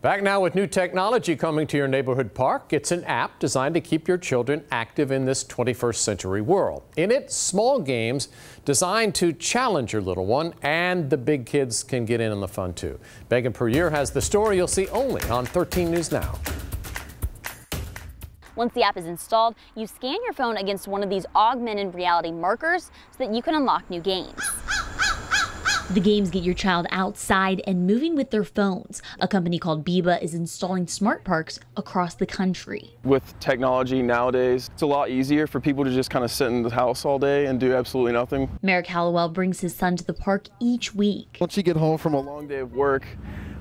Back now with new technology coming to your neighborhood park. It's an app designed to keep your children active in this 21st century world. In it, small games designed to challenge your little one, and the big kids can get in on the fun too. Megan Puryear has the story you'll see only on 13 News Now. Once the app is installed, you scan your phone against one of these augmented reality markers so that you can unlock new games. The games get your child outside and moving with their phones. A company called Biba is installing smart parks across the country. With technology nowadays, it's a lot easier for people to just kind of sit in the house all day and do absolutely nothing. Merrick Hallowell brings his son to the park each week. Once you get home from a long day of work,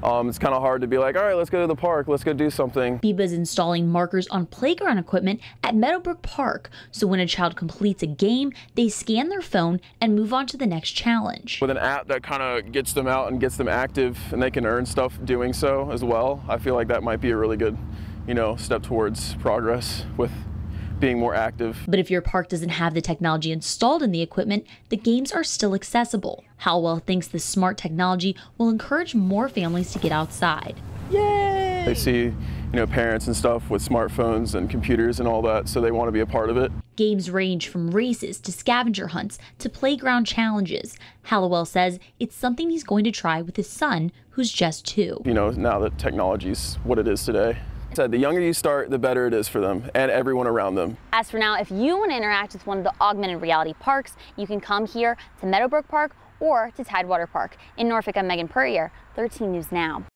it's kind of hard to be like, all right, let's go to the park, let's go do something. Biba is installing markers on playground equipment at Meadowbrook Park, so when a child completes a game, they scan their phone and move on to the next challenge. With an app that kind of gets them out and gets them active and they can earn stuff doing so as well, I feel like that might be a really good, step towards progress with being more active. But if your park doesn't have the technology installed in the equipment, the games are still accessible. Hallowell thinks this smart technology will encourage more families to get outside. Yay! They see, parents and stuff with smartphones and computers and all that, so they want to be a part of it. Games range from races to scavenger hunts to playground challenges. Hallowell says it's something he's going to try with his son, who's just 2. Now that technology's what it is today. The younger you start, the better it is for them and everyone around them. As for now, if you want to interact with one of the augmented reality parks, you can come here to Meadowbrook Park or to Tidewater Park. In Norfolk, I'm Megan Puryear, 13 News Now.